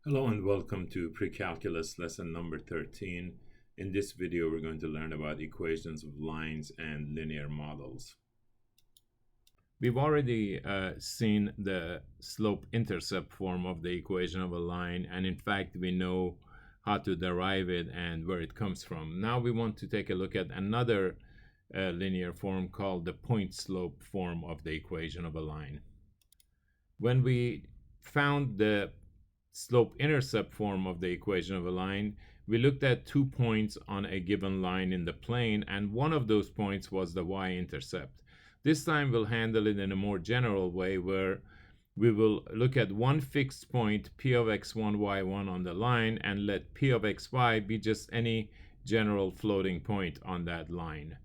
Hello and welcome to Precalculus lesson number 13. In this video, we're going to learn about equations of lines and linear models. We've already seen the slope-intercept form of the equation of a line, and in fact, we know how to derive it and where it comes from. Now we want to take a look at another linear form called the point-slope form of the equation of a line. When we found the slope-intercept form of the equation of a line, we looked at 2 points on a given line in the plane, and one of those points was the y-intercept. This time we'll handle it in a more general way, where we will look at one fixed point, p of x1, y1 on the line, and let p of xy be just any general floating point on that line.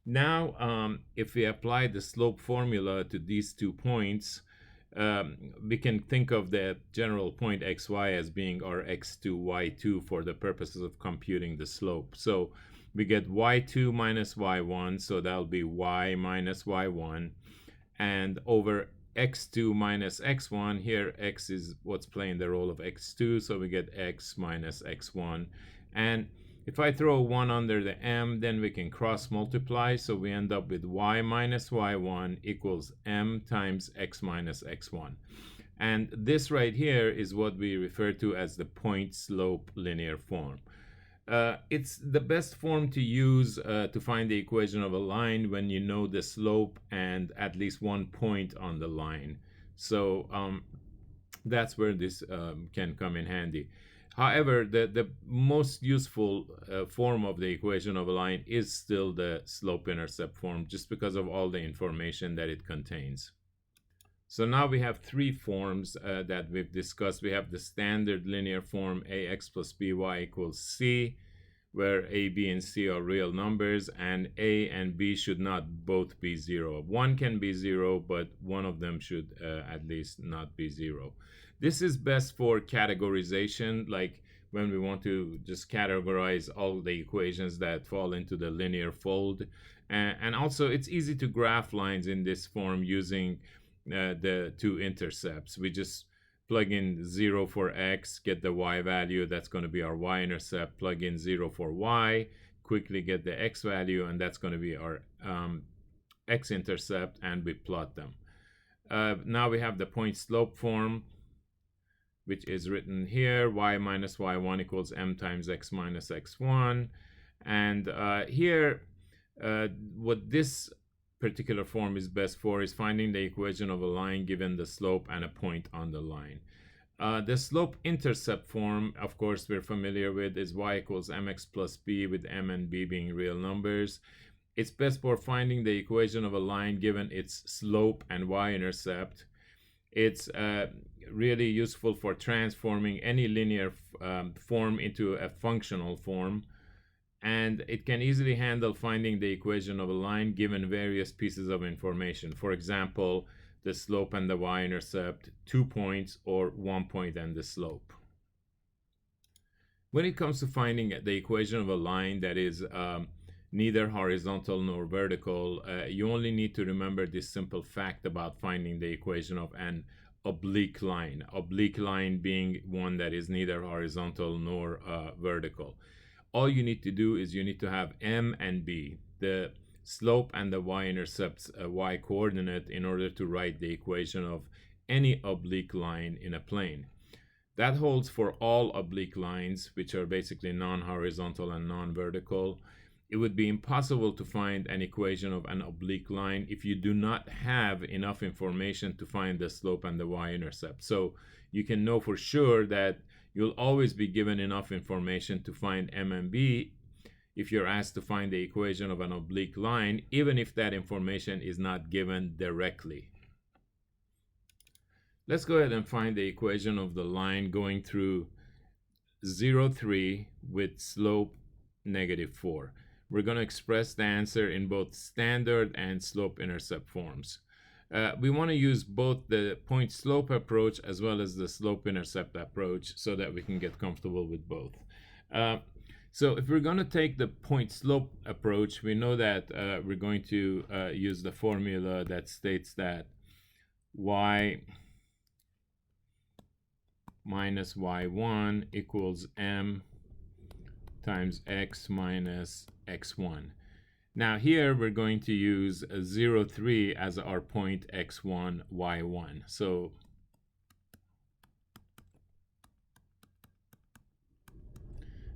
Now, if we apply the slope formula to these 2 points, we can think of the general point xy as being our x2, y2 for the purposes of computing the slope. So we get y2 minus y1, so that'll be y minus y1, and over x2 minus x1, here x is what's playing the role of x2, so we get x minus x1. And if I throw 1 under the m, then we can cross multiply, so we end up with y minus y1 equals m times x minus x1. And this right here is what we refer to as the point-slope linear form. It's the best form to use to find the equation of a line when you know the slope and at least one point on the line. So that's where this can come in handy. However, the most useful form of the equation of a line is still the slope-intercept form, just because of all the information that it contains. So now we have 3 forms that we've discussed. We have the standard linear form ax plus by equals c, where a, b, and c are real numbers, and a and b should not both be 0. One can be 0, but one of them should at least not be 0. This is best for categorization, like when we want to just categorize all the equations that fall into the linear fold. And also, it's easy to graph lines in this form using the 2 intercepts. We just plug in 0 for x, get the y value, that's going to be our y-intercept. Plug in 0 for y, quickly get the x value, and that's going to be our x-intercept, and we plot them. Now we have the point-slope form, which is written here, y minus y1 equals m times x minus x1. And here, what this particular form is best for is finding the equation of a line given the slope and a point on the line. The slope-intercept form, of course, we're familiar with, is y equals mx plus b, with m and b being real numbers. It's best for finding the equation of a line given its slope and y-intercept. It's really useful for transforming any linear form into a functional form, and it can easily handle finding the equation of a line given various pieces of information. For example, the slope and the y-intercept, 2 points, or 1 point and the slope. When it comes to finding the equation of a line that is neither horizontal nor vertical, you only need to remember this simple fact about finding the equation of an oblique line. Oblique line being one that is neither horizontal nor vertical. All you need to do is you need to have m and b, the slope and the y-intercept's y-coordinate, in order to write the equation of any oblique line in a plane. That holds for all oblique lines, which are basically non-horizontal and non-vertical. It would be impossible to find an equation of an oblique line if you do not have enough information to find the slope and the y-intercept. So you can know for sure that you'll always be given enough information to find m and b if you're asked to find the equation of an oblique line, even if that information is not given directly. Let's go ahead and find the equation of the line going through 0, 3 with slope -4. We're going to express the answer in both standard and slope-intercept forms. We want to use both the point-slope approach as well as the slope-intercept approach so that we can get comfortable with both. So if we're going to take the point-slope approach, we know that we're going to use the formula that states that y minus y1 equals m times x minus x1. Now here we're going to use 0, 3 as our point x1, y1. So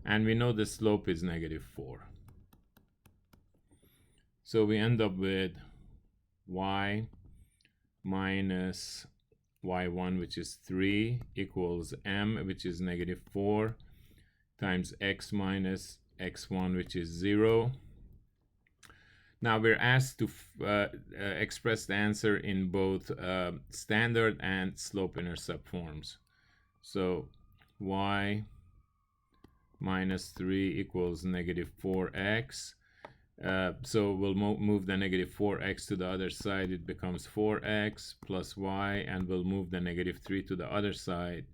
and we know the slope is -4. So we end up with y minus y1, which is 3, equals m, which is -4, times x minus x1, which is 0. Now we're asked to express the answer in both standard and slope-intercept forms. So y minus 3 equals -4x. So we'll move the -4x to the other side. It becomes 4x plus y, and we'll move the -3 to the other side.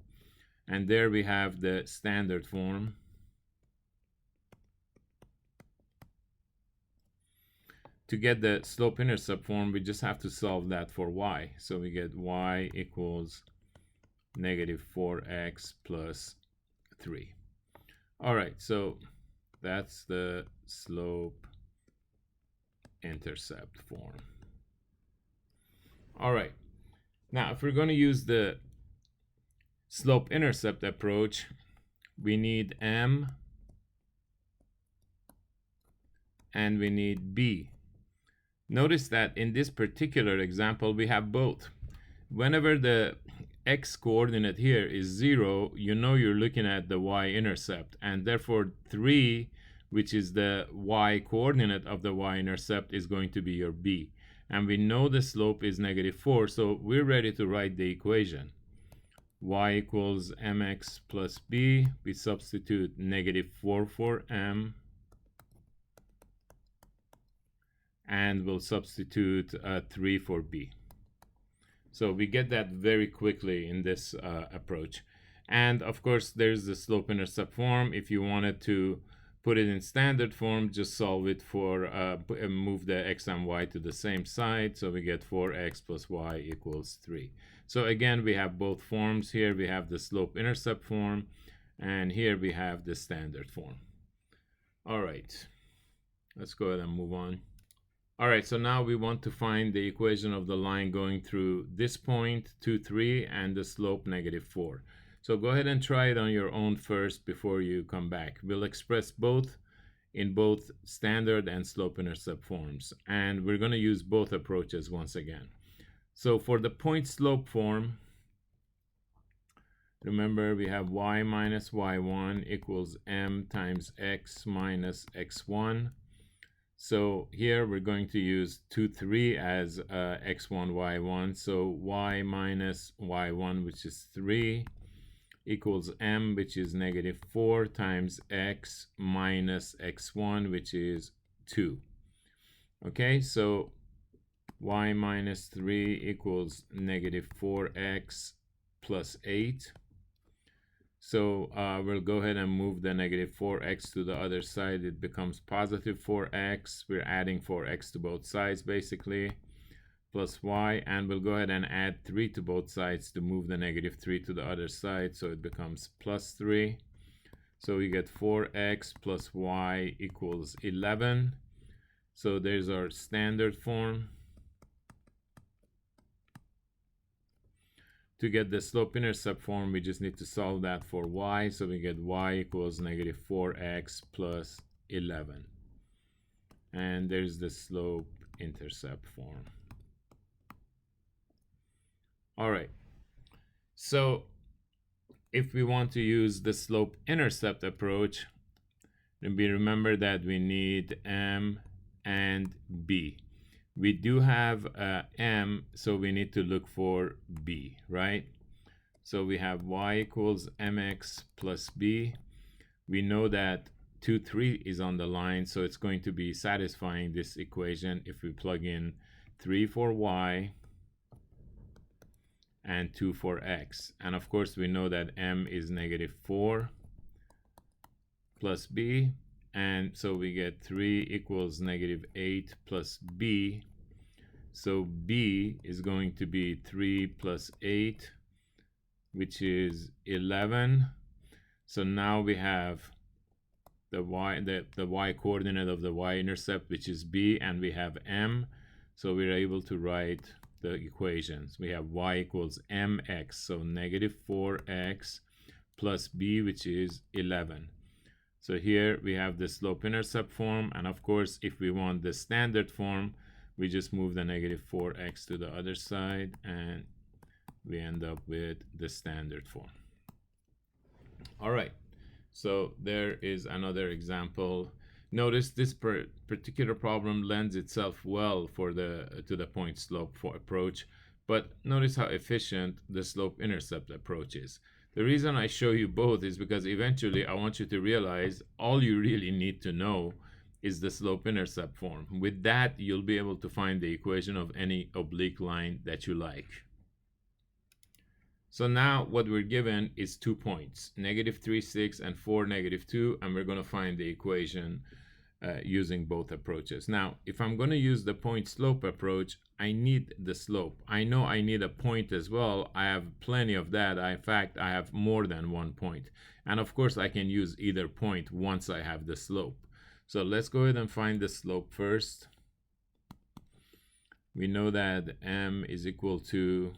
And there we have the standard form. To get the slope-intercept form, we just have to solve that for y. So we get y equals -4x plus 3. All right, so that's the slope-intercept form. All right, now if we're going to use the slope-intercept approach, we need m and we need b. Notice that in this particular example, we have both. Whenever the x coordinate here is 0, you know you're looking at the y-intercept, and therefore 3, which is the y coordinate of the y-intercept, is going to be your b. And we know the slope is -4, so we're ready to write the equation. Y equals mx plus b. We substitute -4 for m, and we'll substitute 3 for b. So we get that very quickly in this approach. And of course, there's the slope-intercept form. If you wanted to put it in standard form, just solve it for, move the x and y to the same side. So we get 4x plus y equals 3. So again, we have both forms. Here we have the slope-intercept form, and here we have the standard form. All right, let's go ahead and move on. All right, so now we want to find the equation of the line going through this point, 2, 3, and the slope -4. So go ahead and try it on your own first before you come back. We'll express both in both standard and slope-intercept forms, and we're going to use both approaches once again. So for the point slope form, remember we have y minus y1 equals m times x minus x1. So here we're going to use 2, 3 as x1, y1. So y minus y1, which is 3, equals m, which is -4, times x minus x1, which is 2. Okay, so y minus 3 equals -4x plus 8. So we'll go ahead and move the -4x to the other side. It becomes +4x. We're adding 4x to both sides, basically, plus y. And we'll go ahead and add 3 to both sides to move the -3 to the other side. So it becomes +3. So we get 4x plus y equals 11. So there's our standard form. To get the slope-intercept form, we just need to solve that for y. So we get y equals -4x plus 11. And there's the slope-intercept form. All right. So if we want to use the slope-intercept approach, then we remember that we need m and b. We do have m, so we need to look for b, right? So we have y equals mx plus b. We know that 2, 3 is on the line, so it's going to be satisfying this equation if we plug in 3 for y and 2 for x. And of course, we know that m is -4 plus b. And so we get 3 equals -8 plus b. So b is going to be 3 plus 8 which is 11. So now we have the y coordinate of the y-intercept, which is b, and we have m. So we're able to write the equations. We have y equals mx, so negative 4x plus b, which is 11. So here we have the slope-intercept form, and of course, if we want the standard form, we just move the negative 4x to the other side, and we end up with the standard form. All right, so there is another example. Notice this particular problem lends itself well for to the point slope approach, but notice how efficient the slope-intercept approach is. The reason I show you both is because eventually I want you to realize all you really need to know is the slope-intercept form. With that, you'll be able to find the equation of any oblique line that you like. So now what we're given is 2 points, negative 3, 6, and 4, negative 2, and we're going to find the equation using both approaches. Now, if I'm going to use the point slope approach, I need the slope. I know I need a point as well. I have plenty of that. In fact, I have more than 1 point. And of course, I can use either point once I have the slope. So let's go ahead and find the slope first. We know that m is equal to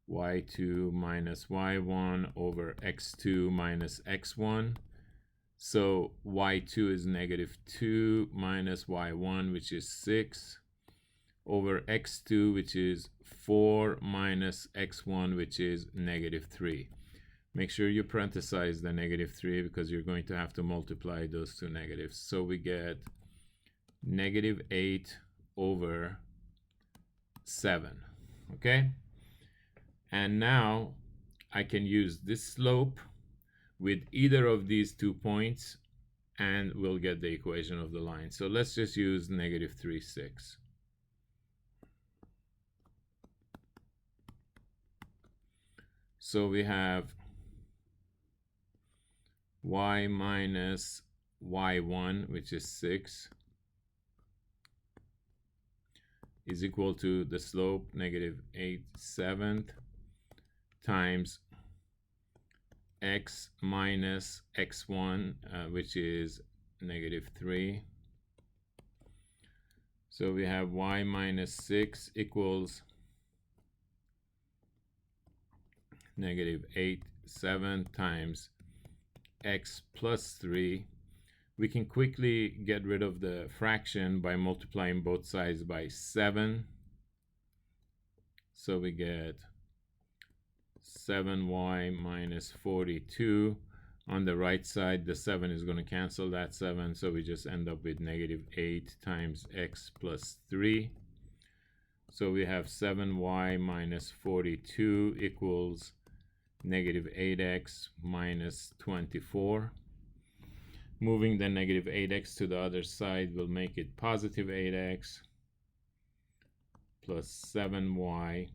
y2 minus y1 over x2 minus x1. So y2 is negative 2 minus y1, which is 6, over x2, which is 4 minus x1, which is negative 3. Make sure you parenthesize the negative 3 because you're going to have to multiply those two negatives. So we get negative 8 over 7, okay? And now I can use this slope with either of these 2 points, and we'll get the equation of the line. So let's just use negative 3, 6. So we have y minus y1, which is 6, is equal to the slope, negative 8/7, times x minus x1, which is negative 3. So we have y minus 6 equals negative 8/7 times x plus 3. We can quickly get rid of the fraction by multiplying both sides by 7. So we get 7y minus 42. On the right side, the 7 is going to cancel that 7, so we just end up with negative 8 times x plus 3. So we have 7y minus 42 equals negative 8x minus 24. Moving the negative 8x to the other side will make it positive 8x plus 7y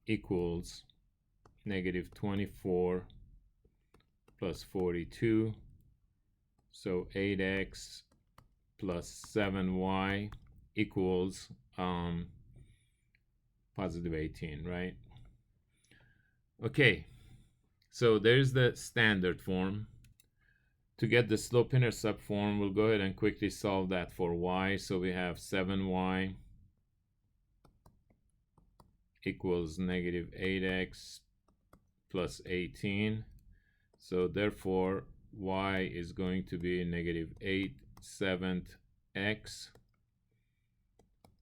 equals negative 24 plus 42. So 8x plus 7y equals positive 18, right? Okay, so there's the standard form. To get the slope-intercept form, we'll go ahead and quickly solve that for y. So we have 7y equals negative 8x plus 18. So therefore, y is going to be negative 8/7 x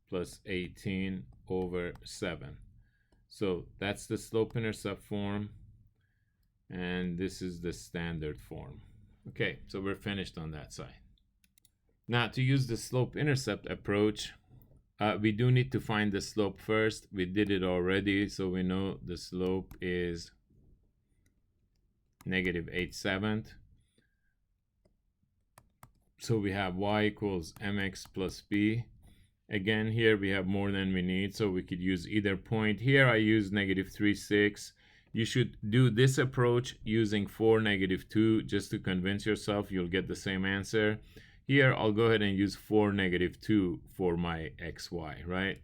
plus 18 over 7. So that's the slope-intercept form, and this is the standard form. Okay, so we're finished on that side. Now, to use the slope-intercept approach, we do need to find the slope first. We did it already, so we know the slope is negative 8/7. So we have y equals mx plus b. Again, here we have more than we need, so we could use either point. Here I use negative 3, 6. You should do this approach using 4, negative 2, just to convince yourself you'll get the same answer. Here, I'll go ahead and use 4, negative 2 for my xy, right?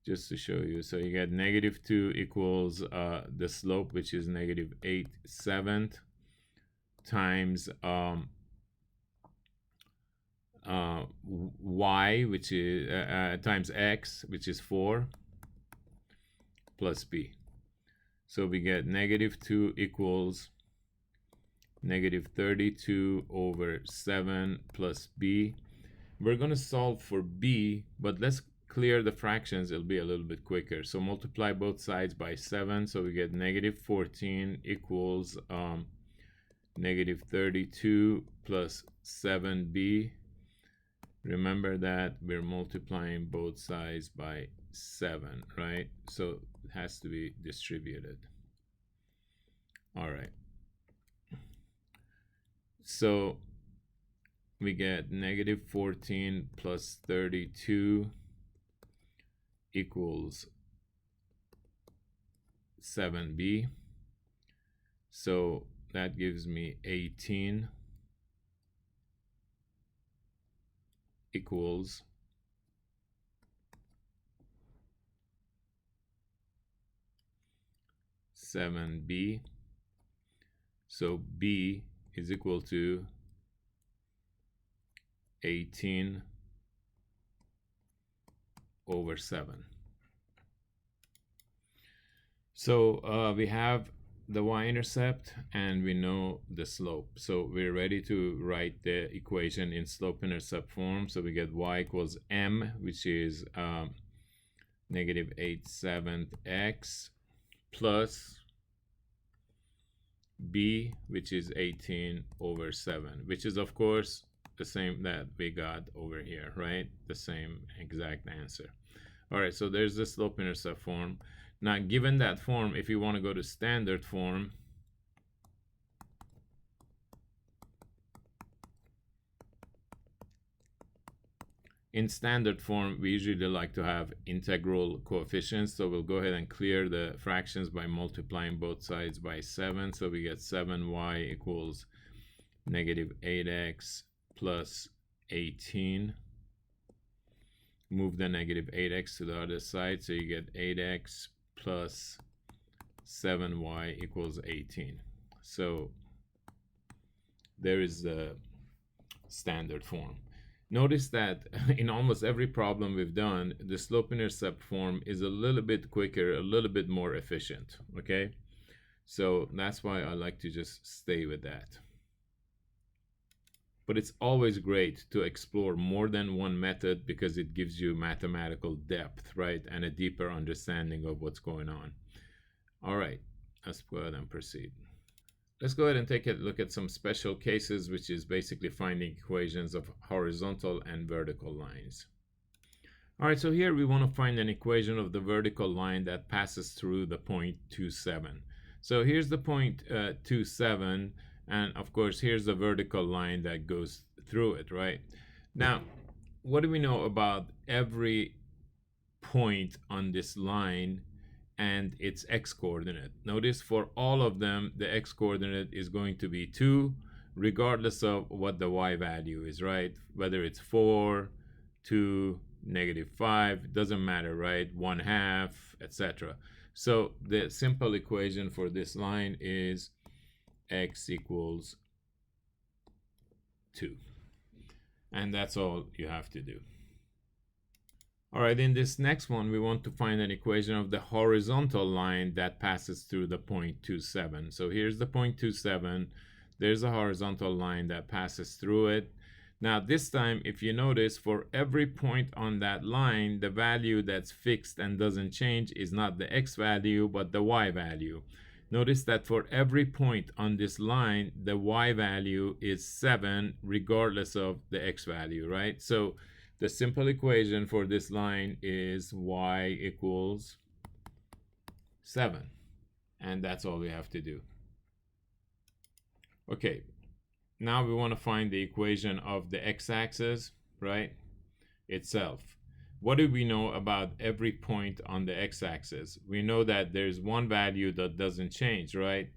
just to show you. So you get -2 equals the slope, which is -8/7 times y, which is times x, which is 4, plus b. So we get -2 equals -32/7 plus b. We're going to solve for b, but let's clear the fractions. It'll be a little bit quicker. So multiply both sides by 7. So we get -14 equals -32 plus 7b. Remember that we're multiplying both sides by 7, right? So it has to be distributed. All right. So we get -14 plus 32 equals 7b. So that gives me 18 equals 7b. So b is equal to 18/7. So we have the y-intercept and we know the slope. So we're ready to write the equation in slope-intercept form. So we get y equals m, which is -8/7 x, plus b, which is 18/7, which is of course the same that we got over here, right? The same exact answer. All right, so there's the slope-intercept form. Now, given that form, if you want to go to standard form, in standard form, we usually like to have integral coefficients. So we'll go ahead and clear the fractions by multiplying both sides by 7. So we get 7y equals -8x plus 18. Move the -8x to the other side. So you get 8x plus 7y equals 18. So there is the standard form. Notice that in almost every problem we've done, the slope-intercept form is a little bit quicker, a little bit more efficient, okay? So that's why I like to just stay with that. But it's always great to explore more than one method because it gives you mathematical depth, right? And a deeper understanding of what's going on. All right, let's go ahead and proceed. Let's go ahead and take a look at some special cases, which is basically finding equations of horizontal and vertical lines. All right, so here we want to find an equation of the vertical line that passes through the point 2,7. So here's the point 2,7. And of course, here's the vertical line that goes through it, right? Now, what do we know about every point on this line and its x-coordinate? Notice for all of them, the x-coordinate is going to be 2, regardless of what the y value is, right? Whether it's 4, 2, -5, doesn't matter, right? 1/2, etc. So the simple equation for this line is x equals 2. And that's all you have to do. All right, in this next one, we want to find an equation of the horizontal line that passes through the point 2,7. So here's the point 2,7. There's a horizontal line that passes through it. Now, this time, if you notice, for every point on that line, the value that's fixed and doesn't change is not the x value, but the y value. Notice that for every point on this line, the y value is 7, regardless of the x value, right? So the simple equation for this line is y equals 7. And that's all we have to do. Okay, now we want to find the equation of the x-axis, right, itself. What do we know about every point on the x-axis? We know that there's one value that doesn't change, right?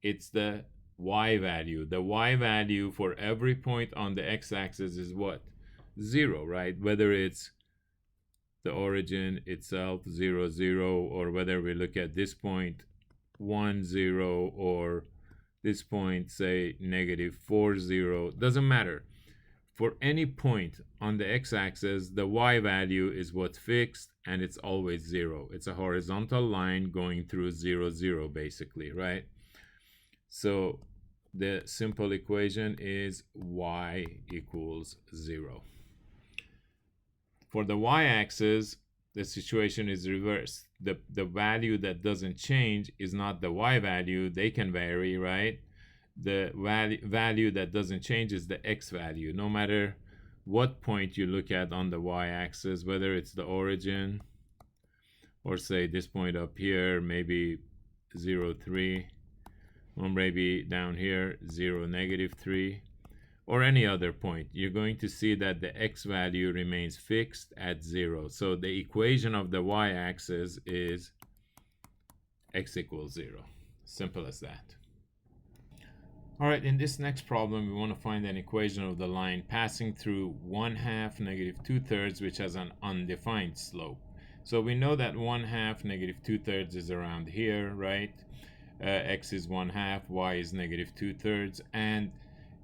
It's the y value. The y value for every point on the x-axis is what? 0, right? Whether it's the origin itself 0, 0, or whether we look at this point 1, 0, or this point, say, negative 4, 0, doesn't matter. For any point on the x-axis, the y value is what's fixed, and it's always 0. It's a horizontal line going through 0, 0, basically, right? So the simple equation is y equals 0. For the y-axis, the situation is reversed. The value that doesn't change is not the y value. They can vary, right? The value that doesn't change is the x value. No matter what point you look at on the y-axis, whether it's the origin or say this point up here, maybe 0, 3, or maybe down here 0, negative 3, or any other point, you're going to see that the x value remains fixed at 0. So the equation of the y-axis is x equals 0. Simple as that. All right, in this next problem, we want to find an equation of the line passing through 1/2, negative 2/3, which has an undefined slope. So we know that 1/2, negative 2/3 is around here, right? X is 1/2, y is negative 2/3, and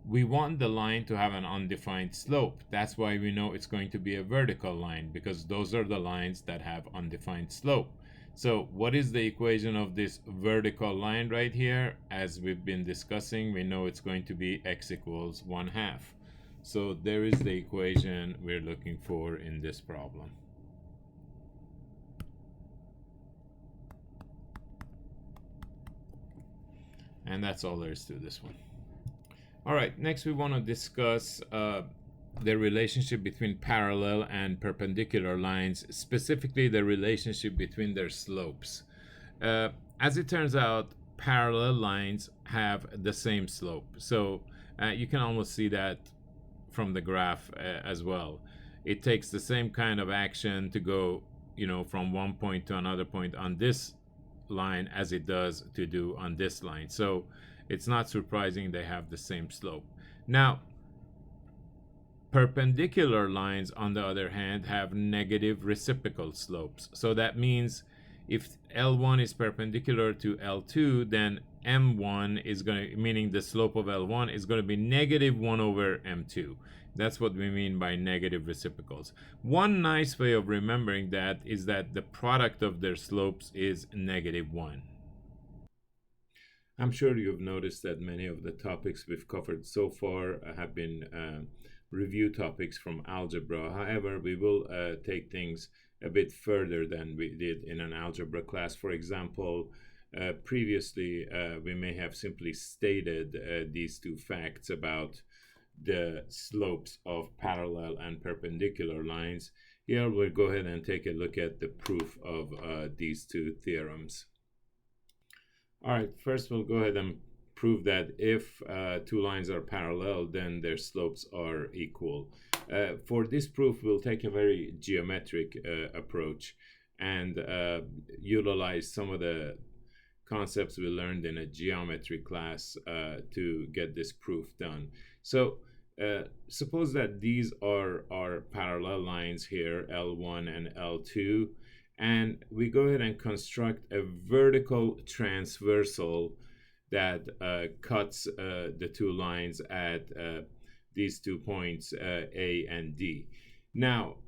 we want the line to have an undefined slope. That's why we know it's going to be a vertical line, because those are the lines that have undefined slope. So what is the equation of this vertical line right here? As we've been discussing, we know it's going to be x equals 1/2. So there is the equation we're looking for in this problem. And that's all there is to this one. All right, next we want to discuss the relationship between parallel and perpendicular lines, specifically the relationship between their slopes. As it turns out, parallel lines have the same slope. So you can almost see that from the graph as well. It takes the same kind of action to go, from one point to another point on this line as it does to do on this line. So it's not surprising they have the same slope. Now, perpendicular lines, on the other hand, have negative reciprocal slopes. So that means if L1 is perpendicular to L2, then M1 is going to, meaning the slope of L1 is going to be negative 1 over M2. That's what we mean by negative reciprocals. One nice way of remembering that is that the product of their slopes is negative 1. I'm sure you've noticed that many of the topics we've covered so far have been review topics from algebra. However, we will take things a bit further than we did in an algebra class. For example, previously we may have simply stated these two facts about the slopes of parallel and perpendicular lines. Here we'll go ahead and take a look at the proof of these two theorems. All right, first we'll go ahead and prove that if two lines are parallel, then their slopes are equal. For this proof, we'll take a very geometric approach and utilize some of the concepts we learned in a geometry class to get this proof done. So suppose that these are our parallel lines here, L1 and L2, and we go ahead and construct a vertical transversal that cuts the two lines at these 2 points, A and D. Now,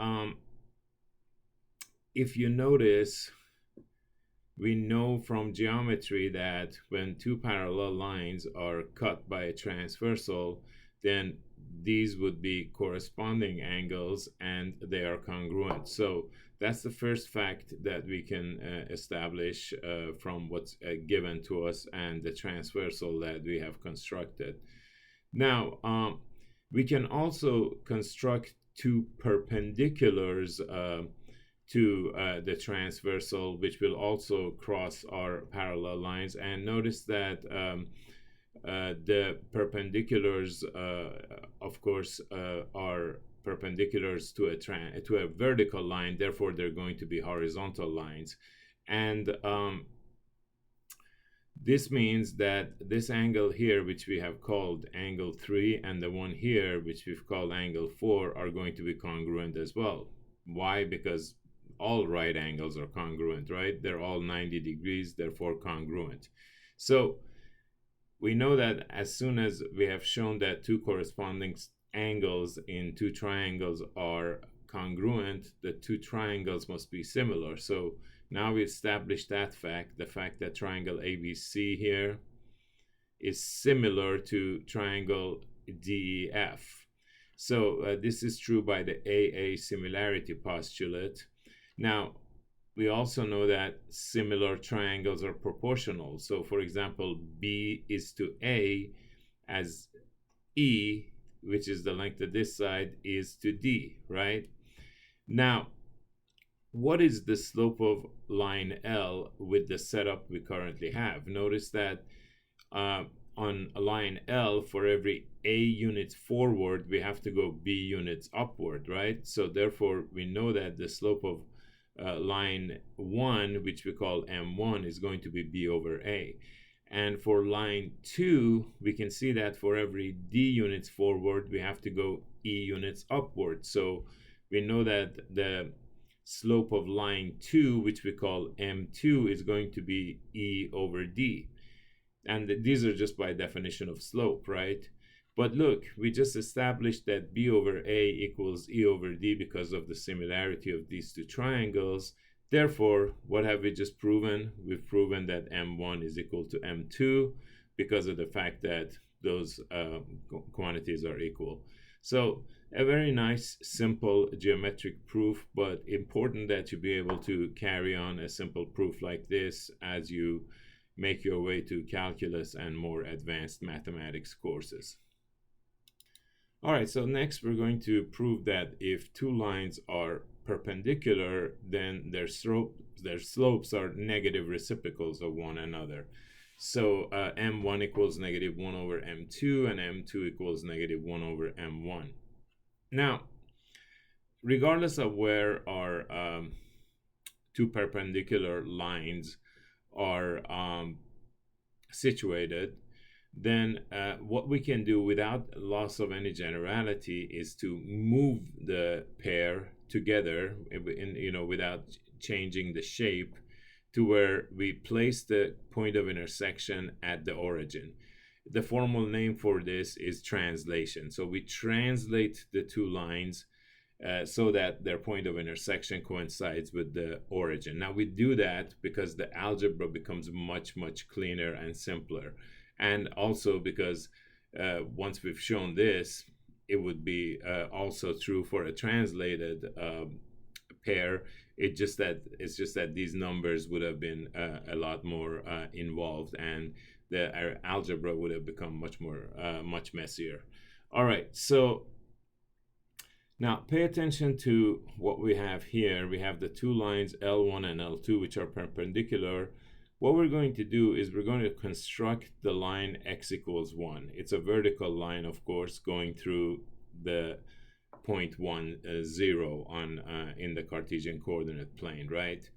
if you notice, we know from geometry that when two parallel lines are cut by a transversal, then these would be corresponding angles and they are congruent. So that's the first fact that we can establish from what's given to us and the transversal that we have constructed. Now, we can also construct two perpendiculars to the transversal, which will also cross our parallel lines. And notice that the perpendiculars, of course, are perpendiculars to a vertical line. Therefore, they're going to be horizontal lines. And this means that this angle here, which we have called angle 3, and the one here, which we've called angle 4, are going to be congruent as well. Why? Because all right angles are congruent, right? They're all 90 degrees, therefore congruent. So we know that as soon as we have shown that two corresponding angles in two triangles are congruent, the two triangles must be similar. So now we established that fact, the fact that triangle ABC here is similar to triangle DEF. So this is true by the AA similarity postulate. Now, we also know that similar triangles are proportional. So for example, B is to A as E, which is the length of this side, is to D, right? Now, what is the slope of line L with the setup we currently have? Notice that on line L, for every A units forward, we have to go B units upward, right? So therefore, we know that the slope of line 1, which we call M1, is going to be B over A. And for line 2, we can see that for every D units forward, we have to go E units upward. So we know that the slope of line 2, which we call M2, is going to be E over D. And these are just by definition of slope, right? But look, we just established that B over A equals E over D because of the similarity of these two triangles. Therefore, what have we just proven? We've proven that M1 is equal to M2 because of the fact that those quantities are equal. So a very nice, simple geometric proof, but important that you be able to carry on a simple proof like this as you make your way to calculus and more advanced mathematics courses. All right, so next we're going to prove that if two lines are perpendicular, then their slopes are negative reciprocals of one another. So M1 equals negative 1 over M2, and M2 equals negative 1 over M1. Now, regardless of where our two perpendicular lines are situated, then what we can do without loss of any generality is to move the pair together, without changing the shape, to where we place the point of intersection at the origin. The formal name for this is translation. So we translate the two lines so that their point of intersection coincides with the origin. Now we do that because the algebra becomes much, much cleaner and simpler. And also because once we've shown this, it would be also true for a translated pair. It's just that these numbers would have been a lot more involved, and our algebra would have become much messier. All right, so now pay attention to what we have here. We have the two lines L1 and L2, which are perpendicular. What we're going to do is we're going to construct the line x equals 1. It's a vertical line, of course, going through the point 1, 0 in the Cartesian coordinate plane, right?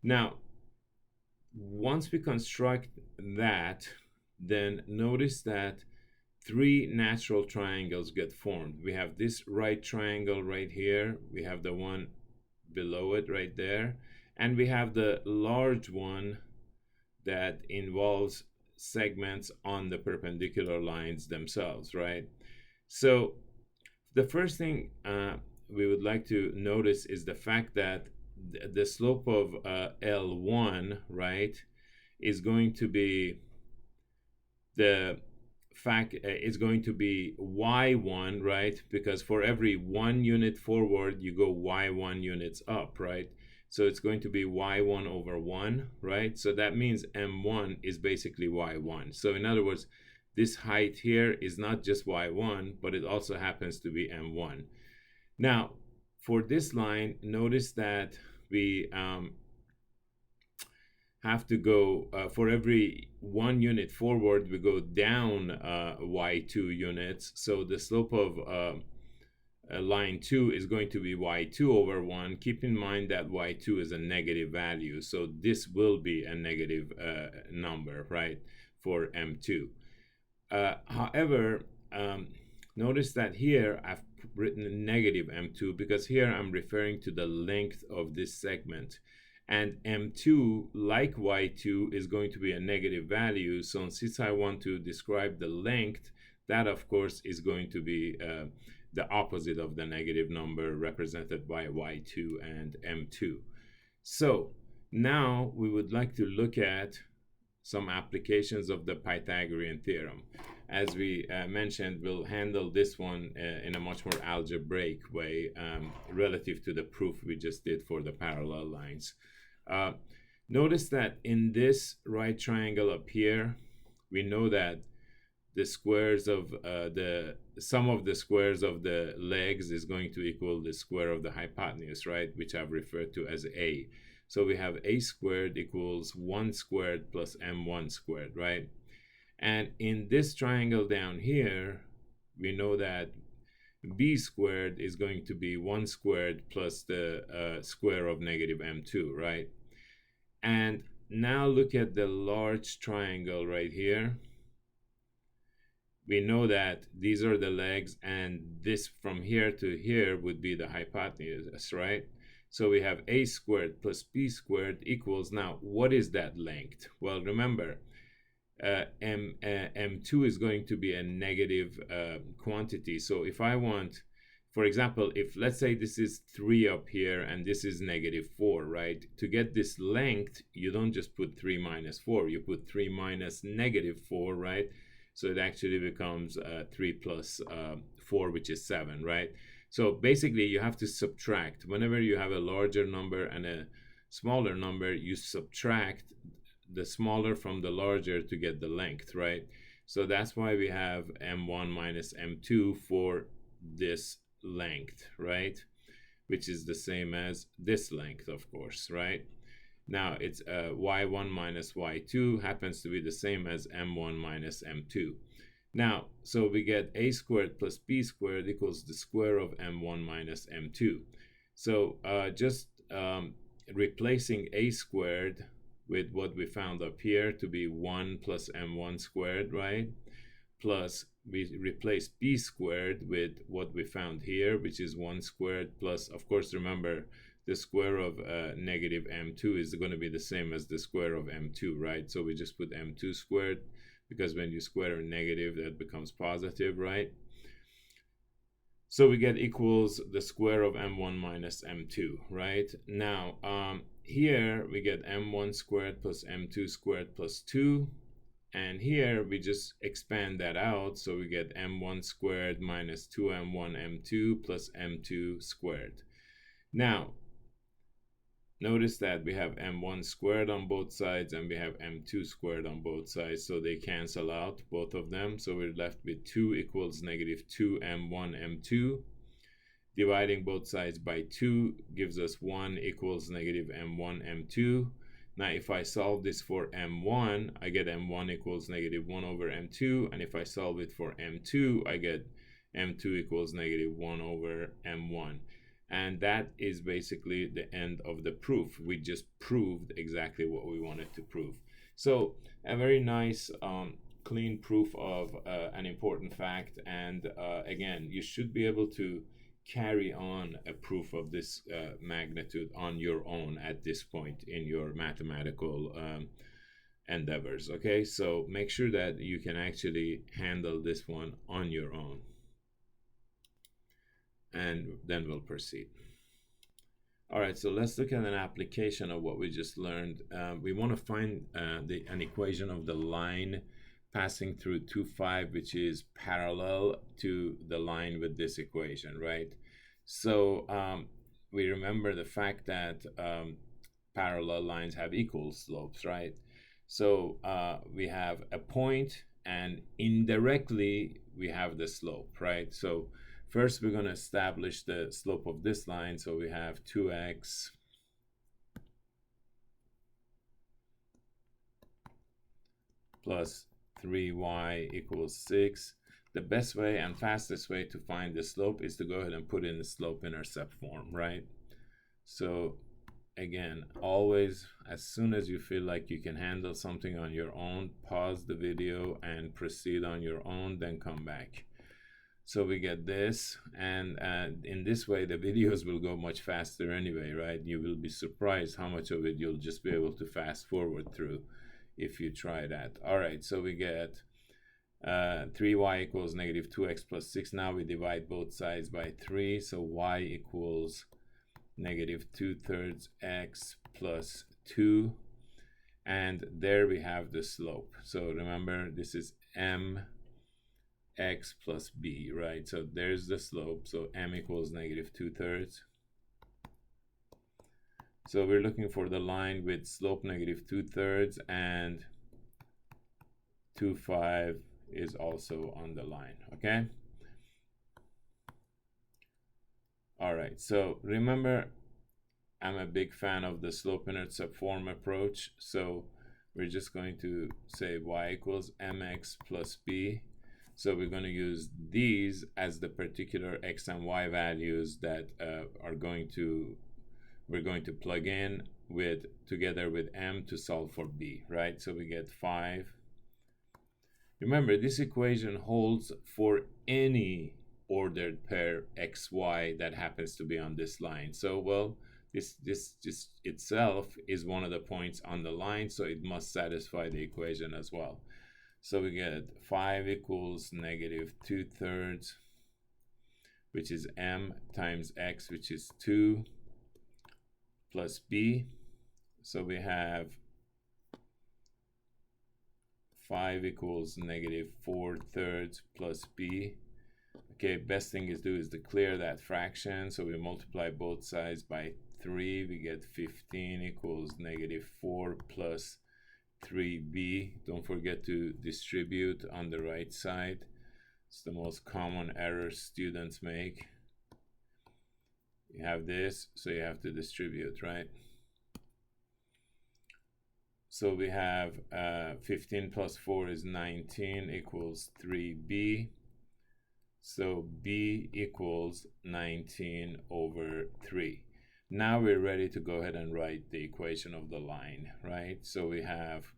Now, once we construct that, then notice that three natural triangles get formed. We have this right triangle right here. We have the one below it right there. And we have the large one that involves segments on the perpendicular lines themselves, right? So the first thing we would like to notice is the fact that the slope of L1, right, is going to be y1, right? Because for every 1 unit forward, you go y1 units up, right? So it's going to be y1 over 1, right? So that means m1 is basically y1. So in other words, this height here is not just y1, but it also happens to be m1. Now, for this line, notice that we have to go, for every 1 unit forward, we go down y2 units. So the slope of line 2 is going to be y2 over 1. Keep in mind that y2 is a negative value, so this will be a negative number, right, for m2. However, notice that here I've written negative m2 because here I'm referring to the length of this segment. And m2, like y2, is going to be a negative value. So since I want to describe the length, that of course is going to be the opposite of the negative number represented by y2 and m2. So now we would like to look at some applications of the Pythagorean theorem. As we mentioned, we'll handle this one in a much more algebraic way relative to the proof we just did for the parallel lines. Notice that in this right triangle up here, we know that the squares of the sum of the squares of the legs is going to equal the square of the hypotenuse, right? Which I've referred to as a. So we have a squared equals 1 squared plus m1 squared, right? And in this triangle down here, we know that b squared is going to be 1 squared plus the square of negative m2, right? And now look at the large triangle right here. We know that these are the legs, and this from here to here would be the hypotenuse, right? So we have a squared plus b squared equals, now what is that length? Well, remember, m2 is going to be a negative quantity. So if I want, for example, if let's say this is 3 up here and this is negative 4, right? To get this length, you don't just put 3 minus 4, you put 3 minus negative 4, right? So it actually becomes 3 plus 4, which is 7, right? So basically you have to subtract. Whenever you have a larger number and a smaller number, you subtract the smaller from the larger to get the length, right? So that's why we have m1 minus m2 for this length, right? Which is the same as this length, of course, right? Now it's y1 minus y2 happens to be the same as m1 minus m2. Now, so we get a squared plus b squared equals the square of m1 minus m2. So just replacing a squared with what we found up here to be 1 plus m1 squared, right? Plus we replace b squared with what we found here, which is 1 squared plus, of course, remember, the square of negative m2 is going to be the same as the square of m2, right? So we just put m2 squared, because when you square a negative, that becomes positive, right? So we get equals the square of m1 minus m2, right? Now, here we get m1 squared plus m2 squared plus 2. And here we just expand that out. So we get m1 squared minus 2m1 m2 plus m2 squared. Now, notice that we have m1 squared on both sides and we have m2 squared on both sides, so they cancel out, both of them. So we're left with 2 equals negative 2m1 m2. Dividing both sides by 2 gives us 1 equals negative m1 m2. Now if I solve this for m1, I get m1 equals negative 1 over m2, and if I solve it for m2, I get m2 equals negative 1 over m1. And that is basically the end of the proof. We just proved exactly what we wanted to prove. So a very nice, clean proof of an important fact. And again, you should be able to carry on a proof of this magnitude on your own at this point in your mathematical endeavors. Okay, so make sure that you can actually handle this one on your own. And then we'll proceed. All right, so let's look at an application of what we just learned. We want to find an equation of the line passing through 2, 5, which is parallel to the line with this equation, right? So we remember the fact that parallel lines have equal slopes, right? So we have a point, and indirectly we have the slope, right? So first, we're going to establish the slope of this line. So we have 2x plus 3y equals 6. The best way and fastest way to find the slope is to go ahead and put in the slope-intercept form, right? So again, always, as soon as you feel like you can handle something on your own, pause the video and proceed on your own, then come back. So we get this, and in this way the videos will go much faster anyway, right? You will be surprised how much of it you'll just be able to fast forward through if you try that. All right, so we get 3y equals negative 2x plus 6. Now we divide both sides by 3, so y equals negative 2/3 x plus 2, and there we have the slope. So remember, this is m x plus b, right? So there's the slope, so m equals negative 2/3. So we're looking for the line with slope negative 2/3, and 2,5 is also on the line, okay? All right, so remember, I'm a big fan of the slope-intercept form approach, so we're just going to say y equals mx plus b. So we're going to use these as the particular x and y values that we're going to plug in with together with m to solve for b, right? So we get 5. Remember, this equation holds for any ordered pair xy that happens to be on this line. So, well, this itself is one of the points on the line, so it must satisfy the equation as well. So we get 5 equals negative 2/3, which is m times x, which is 2, plus b. So we have 5 equals negative 4/3 plus b. Okay, best thing is do is declare that fraction. So we multiply both sides by 3. We get 15 equals negative 4 plus 3b. Don't forget to distribute on the right side. It's the most common error students make. You have this, so you have to distribute, right? So we have 15 plus 4 is 19 equals 3b. So b equals 19 over 3. Now we're ready to go ahead and write the equation of the line, right? So we have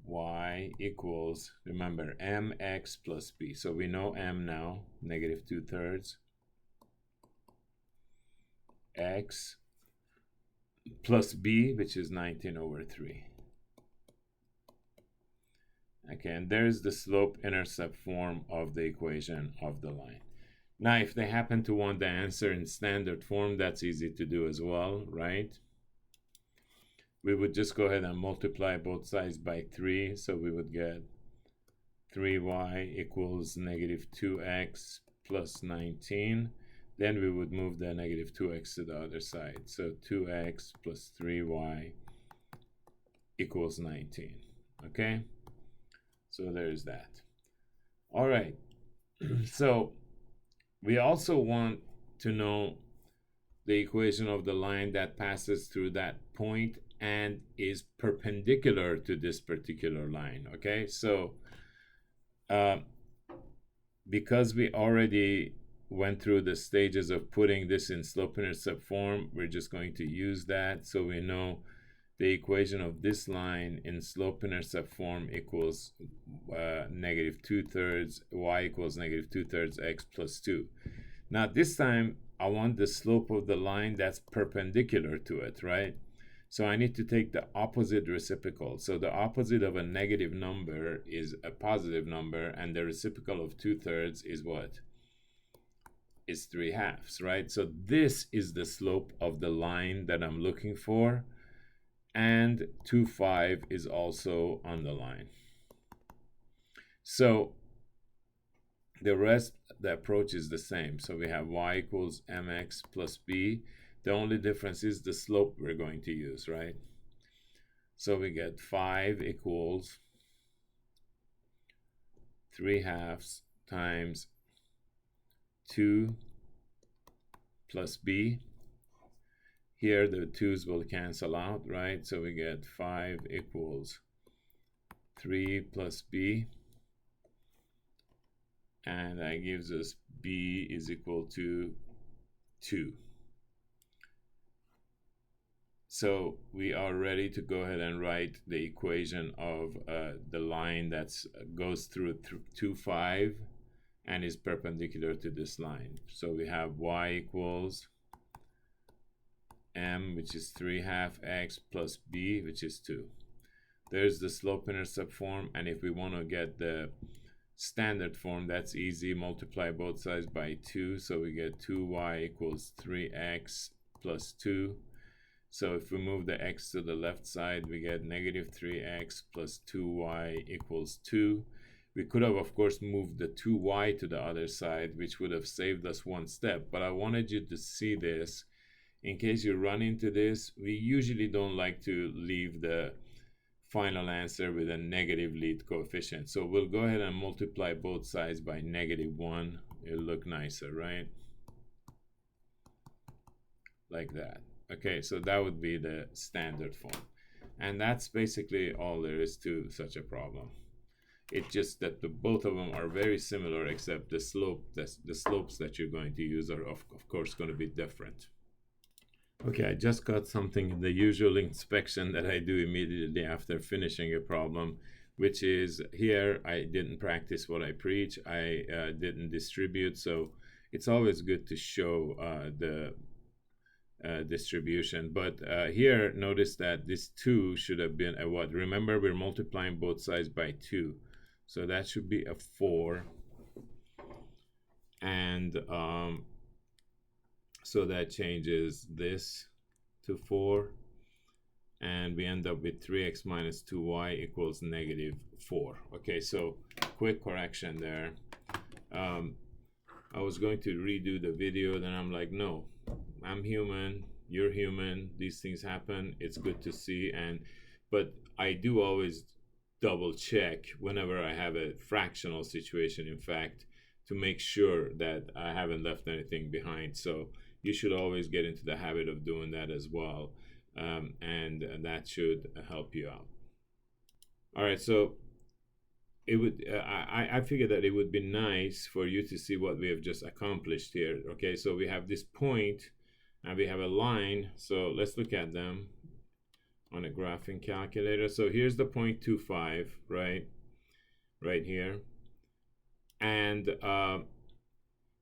y equals, remember, mx plus b. So we know m now, negative 2/3. X plus b, which is 19 over 3. Okay, and there's the slope-intercept form of the equation of the line. Now, if they happen to want the answer in standard form, that's easy to do as well, right? We would just go ahead and multiply both sides by 3, so we would get 3y equals negative 2x plus 19. Then we would move the negative 2x to the other side. So 2x plus 3y equals 19, okay? So there's that. All right, so we also want to know the equation of the line that passes through that point and is perpendicular to this particular line, okay? So because we already went through the stages of putting this in slope-intercept form, we're just going to use that. So we know the equation of this line in slope-intercept form equals negative 2/3, y equals negative 2/3 x plus 2. Now this time I want the slope of the line that's perpendicular to it, right? So I need to take the opposite reciprocal. So the opposite of a negative number is a positive number, and the reciprocal of 2/3 is what? Is 3/2, right? So this is the slope of the line that I'm looking for, and 2,5 is also on the line. So the rest, the approach is the same. So we have y equals mx plus b. The only difference is the slope we're going to use, right? So we get 5 equals 3/2 times 2 plus b. Here the 2's will cancel out, right? So we get 5 equals 3 plus b. And that gives us b is equal to 2. So we are ready to go ahead and write the equation of the line that goes through 2,5 and is perpendicular to this line. So we have y equals m, which is 3/2 x, plus b, which is 2. There's the slope-intercept form, and if we want to get the standard form, that's easy. Multiply both sides by 2, so we get 2y equals 3x plus 2. So if we move the x to the left side, we get negative 3x plus 2y equals 2. We could have, of course, moved the 2y to the other side, which would have saved us one step. But I wanted you to see this. In case you run into this, we usually don't like to leave the final answer with a negative lead coefficient. So we'll go ahead and multiply both sides by -1. It'll look nicer, right? Like that. Okay, so that would be the standard form. And that's basically all there is to such a problem. It's just that both of them are very similar, except the slopes that you're going to use are of course going to be different. Okay, I just got something, the usual inspection that I do immediately after finishing a problem, which is here I didn't practice what I preach. I didn't distribute, so it's always good to show the distribution. But here, notice that this 2 should have been a what? Remember, we're multiplying both sides by 2. So that should be a 4. And so that changes this to 4. And we end up with 3x minus 2y equals -4. Okay, so quick correction there. I was going to redo the video, then I'm like, no, I'm human, you're human, these things happen, it's good to see. But I do always double check whenever I have a fractional situation, in fact, to make sure that I haven't left anything behind. So you should always get into the habit of doing that as well, and that should help you out. All right, so it would I figured that it would be nice for you to see what we have just accomplished here. Okay, so we have this point and we have a line. So let's look at them on a graphing calculator. So here's the 0.25, right here, and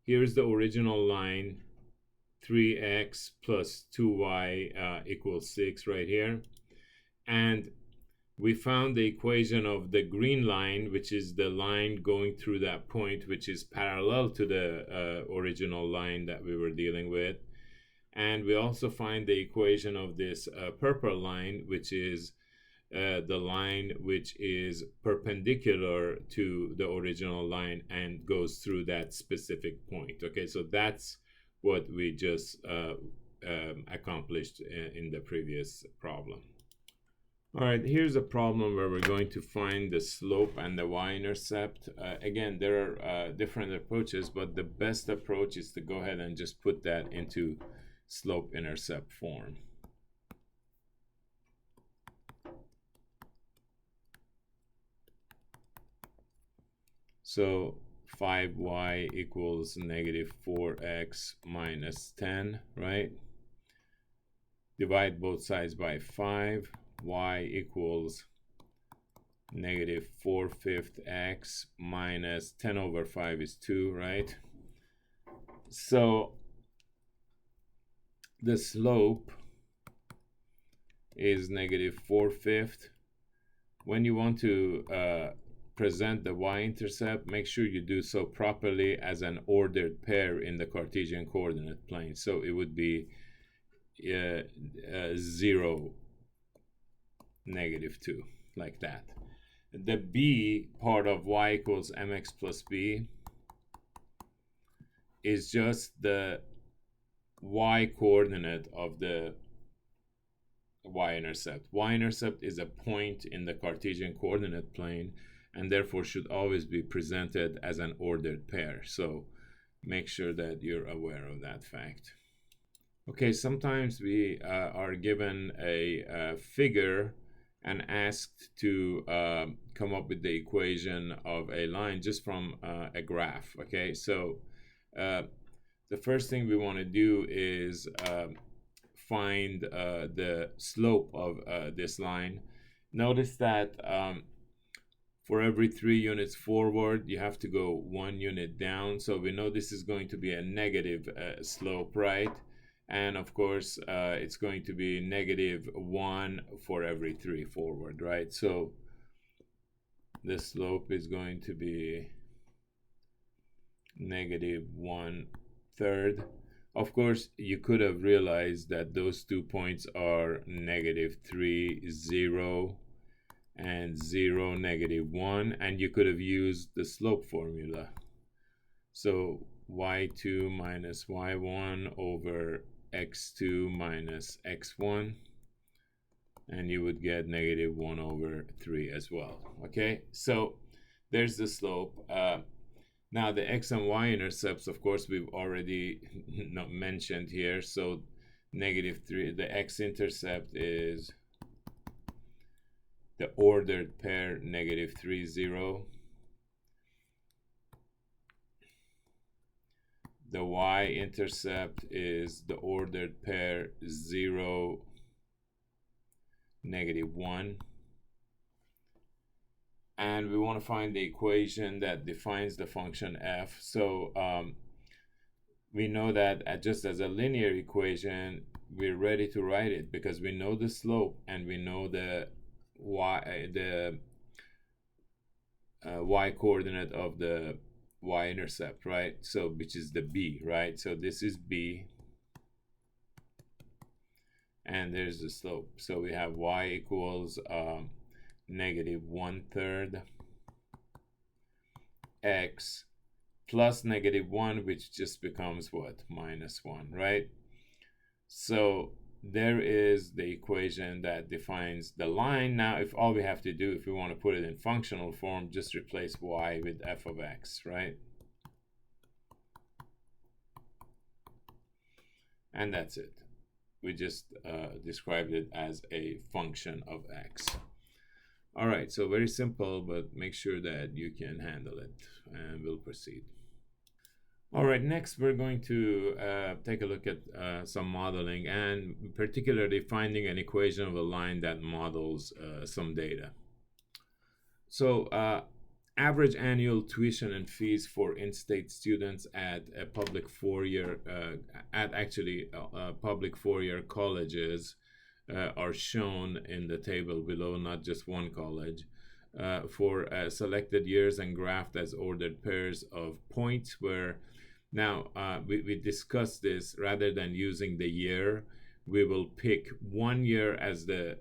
here's the original line, 3x plus 2y equals 6 right here. And we found the equation of the green line, which is the line going through that point, which is parallel to the original line that we were dealing with. And we also find the equation of this purple line, which is the line which is perpendicular to the original line and goes through that specific point. Okay, so that's what we just accomplished in the previous problem. All right, here's a problem where we're going to find the slope and the y-intercept. Again, there are different approaches, but the best approach is to go ahead and just put that into slope-intercept form. So 5y equals -4x minus 10, right? Divide both sides by 5. Y equals -4/5 x minus 10 over 5 is 2, right? So the slope is -4/5. When you want to present the y-intercept, make sure you do so properly as an ordered pair in the Cartesian coordinate plane. So it would be 0, -2, like that. The b part of y equals mx plus b is just the y coordinate of the y-intercept. Y-intercept is a point in the Cartesian coordinate plane and therefore should always be presented as an ordered pair. So make sure that you're aware of that fact. Okay, sometimes we are given a figure and asked to come up with the equation of a line just from a graph. Okay, so the first thing we want to do is find the slope of this line. Notice that For every 3 units forward, you have to go 1 unit down. So we know this is going to be a negative slope, right? And of course, it's going to be -1 for every 3 forward, right? So the slope is going to be -1/3. Of course, you could have realized that those 2 points are -3, 0, and 0, -1, and you could have used the slope formula. So y2 minus y1 over x2 minus x1, and you would get -1/3 as well. Okay, so there's the slope. Now the x and y intercepts, of course, we've already not mentioned here. So -3, the x-intercept is the ordered pair -3, 0. The y-intercept is the ordered pair 0, -1. And we want to find the equation that defines the function f. So we know that just as a linear equation, we're ready to write it because we know the slope and we know the y coordinate of the y-intercept, right? So which is the b, right? So this is b, and there's the slope. So we have y equals -1/3 x plus -1, which just becomes what? -1, right? So there is the equation that defines the line. Now, if all we have to do, if we want to put it in functional form, just replace y with f of x, right? And that's it. We just described it as a function of x. All right, so very simple, but make sure that you can handle it, and we'll proceed. All right, next we're going to take a look at some modeling, and particularly finding an equation of a line that models some data. So average annual tuition and fees for in-state students at a public four-year, public four-year colleges are shown in the table below, not just one college, for selected years and graphed as ordered pairs of points where, now we discussed this, rather than using the year, we will pick 1 year as the,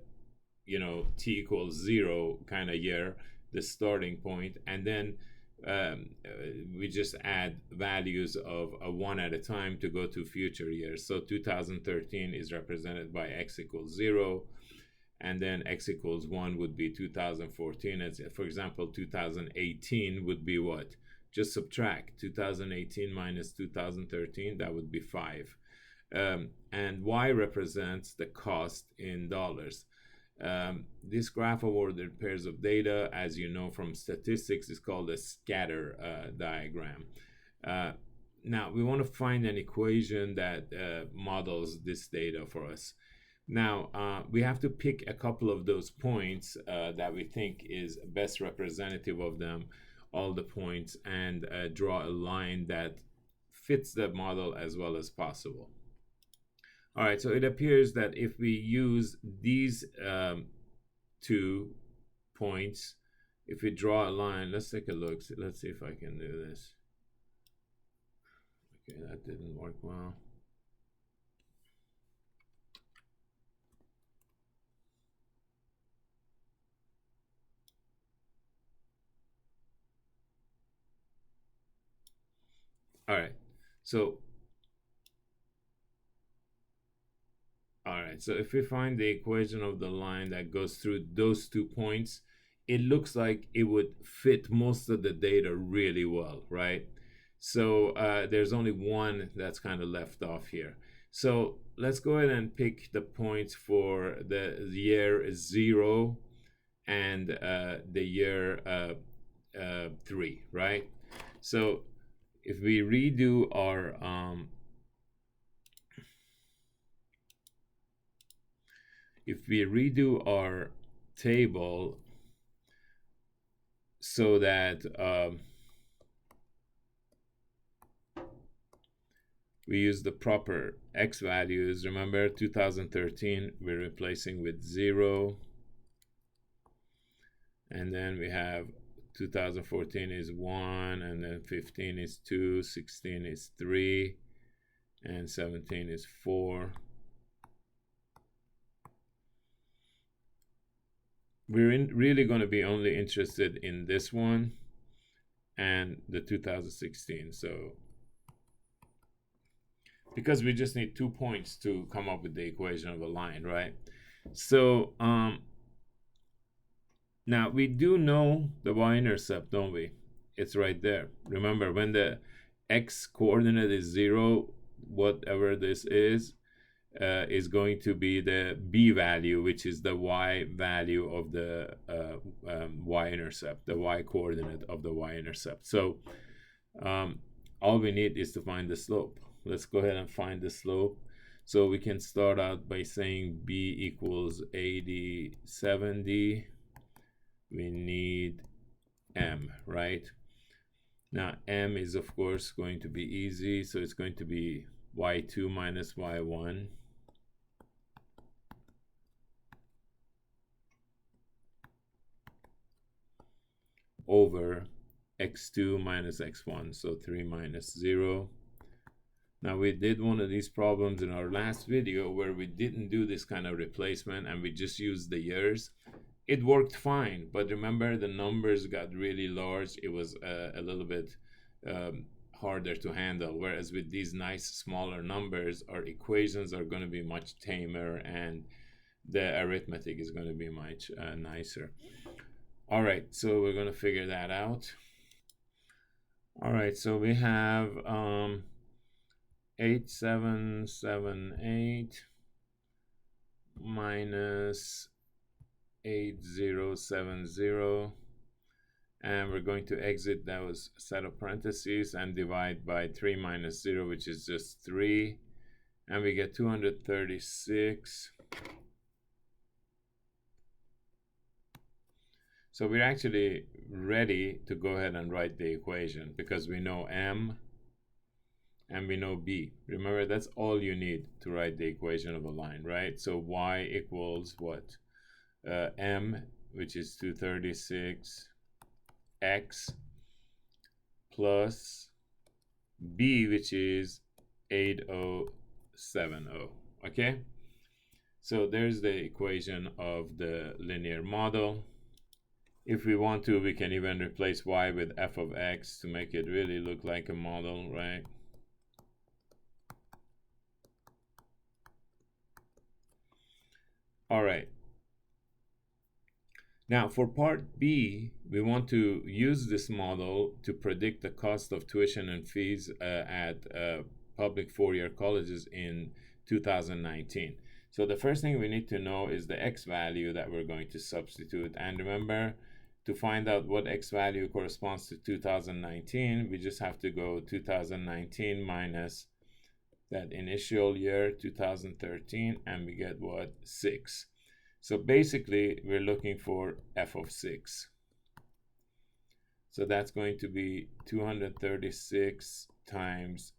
t = 0 kind of year, the starting point, and then we just add values of a 1 at a time to go to future years. So 2013 is represented by x = 0, and then x = 1 would be 2014. As for example, 2018 would be what? Just subtract 2018 minus 2013, that would be 5. And y represents the cost in dollars. This graph of ordered pairs of data, as you know from statistics, is called a scatter diagram. Now, we want to find an equation that models this data for us. Now, we have to pick a couple of those points that we think is best representative of them, all the points, and draw a line that fits the model as well as possible. All right, so it appears that if we use these 2 points, if we draw a line, let's take a look. Let's see if I can do this. Okay, that didn't work well. All right, so if we find the equation of the line that goes through those 2 points, it looks like it would fit most of the data really well, right? So there's only one that's kind of left off here. So let's go ahead and pick the points for the year 0 and the year 3, right? So if we redo our table, so that we use the proper x values. Remember 2013 we're replacing with 0, and then we have 2014 is 1, and then 15 is 2, 16 is 3, and 17 is 4. We're really going to be only interested in this one and the 2016. So because we just need 2 points to come up with the equation of a line, right? So now we do know the y-intercept, don't we? It's right there. Remember, when the x coordinate is 0, whatever this is going to be the b value, which is the y value of the y-intercept, the y coordinate of the y-intercept. So all we need is to find the slope. Let's go ahead and find the slope. So we can start out by saying b equals 80, 70. We need m, right? Now m is of course going to be easy, so it's going to be y2 minus y1 over x2 minus x1, so 3 minus 0. Now we did one of these problems in our last video where we didn't do this kind of replacement and we just used the years. It worked fine, but remember the numbers got really large. It was a little bit harder to handle, whereas with these nice smaller numbers, our equations are going to be much tamer and the arithmetic is going to be much nicer. All right, so we're going to figure that out. All right, so we have 8778 minus 8070, and we're going to exit those set of parentheses and divide by 3 minus 0, which is just 3, and we get 236. So we're actually ready to go ahead and write the equation because we know m and we know b. Remember, that's all you need to write the equation of a line, right? So y equals what? M, which is 236, x plus b, which is 8070. Okay? So there's the equation of the linear model. If we want to, we can even replace y with f of x to make it really look like a model, right? All right. Now for part B, we want to use this model to predict the cost of tuition and fees at public four-year colleges in 2019. So the first thing we need to know is the x value that we're going to substitute. And remember, to find out what x value corresponds to 2019, we just have to go 2019 minus that initial year, 2013, and we get what? 6. So basically, we're looking for f of 6. So that's going to be 236 times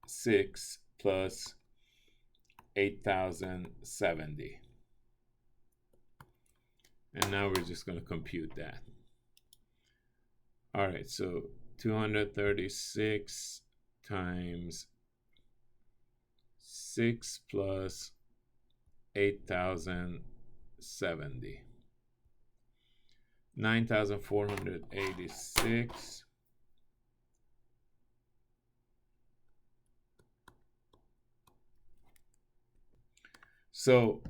6 plus 8070. And now we're just going to compute that. All right, so 236 times 6 plus 8070. 9,486. So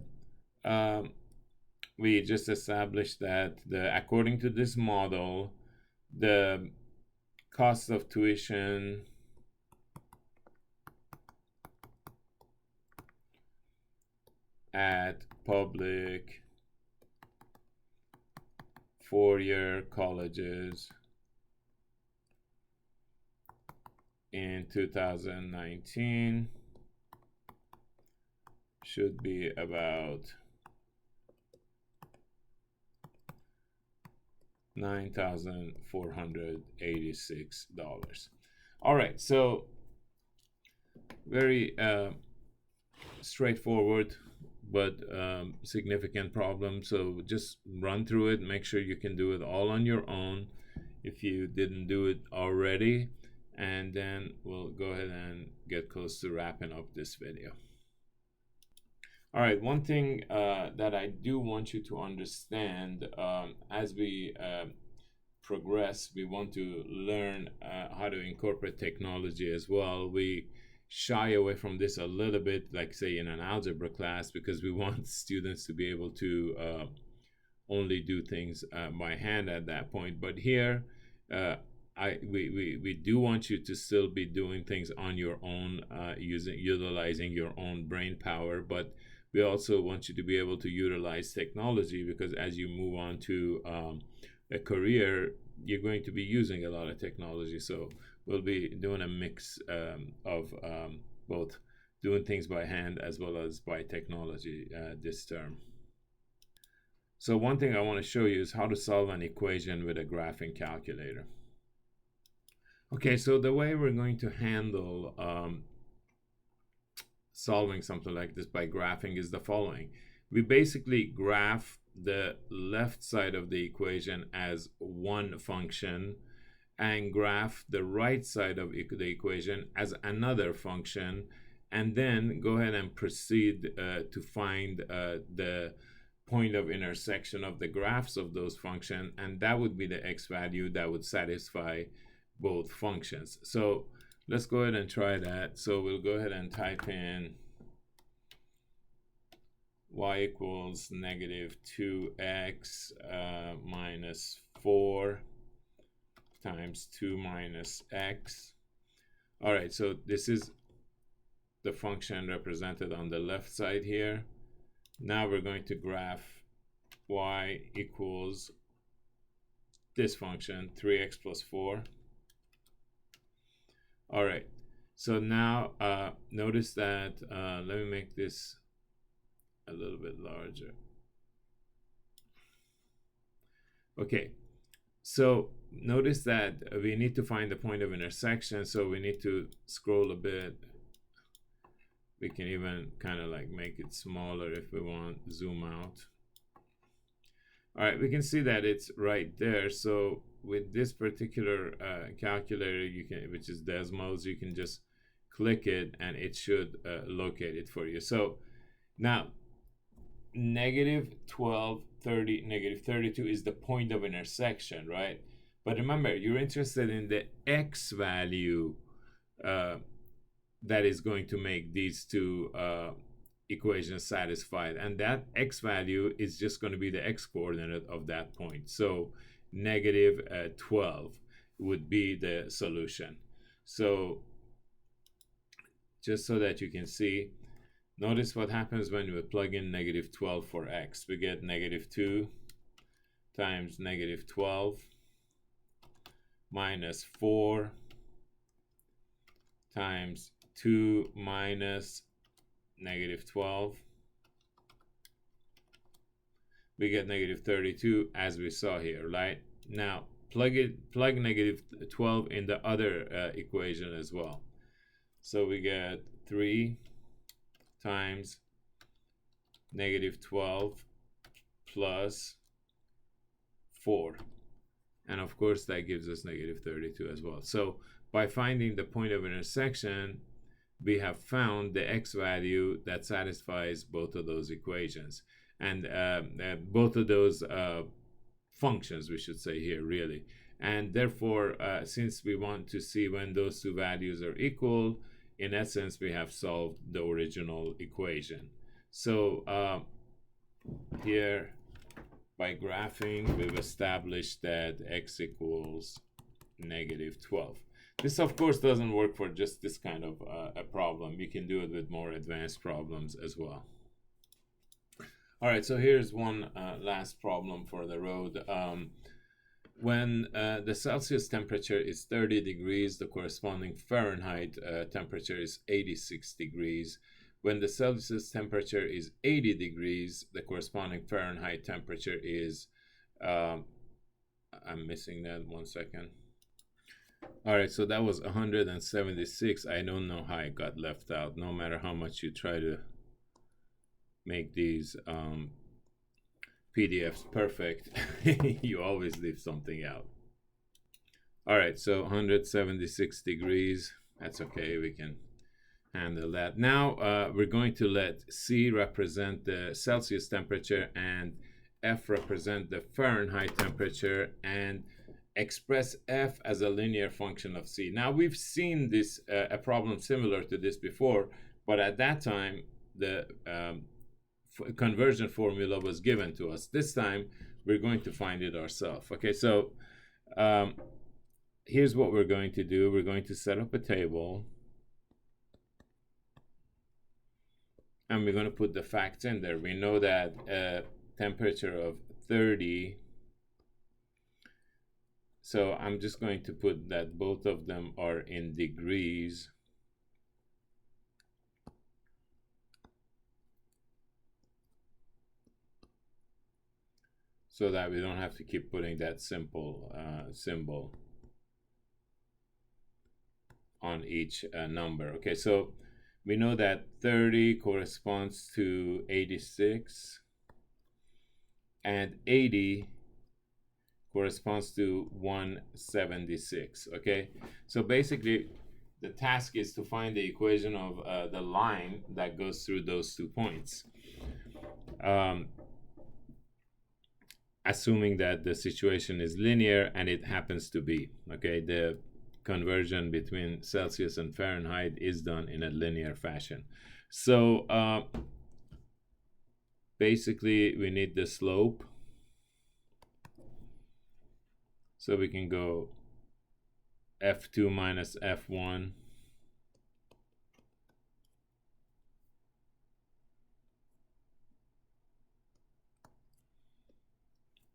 we just established that according to this model, the cost of tuition at public four-year colleges in 2019 should be about $9,486. All right, so very straightforward but significant problem. So just run through it, make sure you can do it all on your own if you didn't do it already, and then we'll go ahead and get close to wrapping up this video. All right, one thing that I do want you to understand as we progress, we want to learn how to incorporate technology as well. We shy away from this a little bit, like say in an algebra class, because we want students to be able to only do things by hand at that point. But here, we do want you to still be doing things on your own, utilizing your own brain power, but we also want you to be able to utilize technology, because as you move on to a career, you're going to be using a lot of technology. So we'll be doing a mix of both doing things by hand as well as by technology this term. So one thing I want to show you is how to solve an equation with a graphing calculator. Okay, so the way we're going to handle solving something like this by graphing is the following. We basically graph the left side of the equation as one function and graph the right side of the equation as another function, and then go ahead and proceed to find the point of intersection of the graphs of those functions, and that would be the x value that would satisfy both functions. So let's go ahead and try that. So we'll go ahead and type in y equals negative 2x minus 4 times 2 minus x. All right, so this is the function represented on the left side here. Now we're going to graph y equals this function, 3x plus 4. All right, so now notice that, let me make this a little bit larger. Okay, so notice that we need to find the point of intersection, so we need to scroll a bit. We can even kind of like make it smaller if we want, zoom out. All right, we can see that it's right there. So with this particular calculator, you can, which is Desmos, you can just click it and it should locate it for you. So now negative 12, 30, negative 32 is the point of intersection, right? But remember, you're interested in the x value that is going to make these two equations satisfied, and that x value is just going to be the x coordinate of that point. So negative 12 would be the solution. So just so that you can see, notice what happens when we plug in negative 12 for x. We get negative 2 times negative 12 minus 4 times 2 minus negative 12. We get negative 32 as we saw here, right? Now plug negative 12 in the other equation as well. So we get 3 times negative 12 plus 4. And of course that gives us negative 32 as well. So by finding the point of intersection, we have found the x value that satisfies both of those equations. And both of those functions, we should say here, really. And therefore, since we want to see when those two values are equal, in essence, we have solved the original equation. So here, by graphing, we've established that x equals negative 12. This, of course, doesn't work for just this kind of a problem. You can do it with more advanced problems as well. All right, so here's one last problem for the road. When the Celsius temperature is 30 degrees, the corresponding Fahrenheit temperature is 86 degrees. When the Celsius temperature is 80 degrees, the corresponding Fahrenheit temperature is I'm missing that. 1 second. All right, so that was 176. I don't know how it got left out. No matter how much you try to make these PDFs perfect, you always leave something out. All right, so 176 degrees. That's okay. We can handle that. Now we're going to let C represent the Celsius temperature and F represent the Fahrenheit temperature, and express F as a linear function of C. Now we've seen this a problem similar to this before, but at that time the conversion formula was given to us. This time we're going to find it ourselves. Okay, so here's what we're going to do. We're going to set up a table, and we're going to put the facts in there. We know that temperature of 30. So I'm just going to put that both of them are in degrees. So that we don't have to keep putting that simple symbol on each number. Okay, so we know that 30 corresponds to 86 and 80 corresponds to 176. Okay, so basically the task is to find the equation of the line that goes through those 2 points, assuming that the situation is linear, and it happens to be. Okay, the conversion between Celsius and Fahrenheit is done in a linear fashion. So basically we need the slope. So we can go F2 minus F1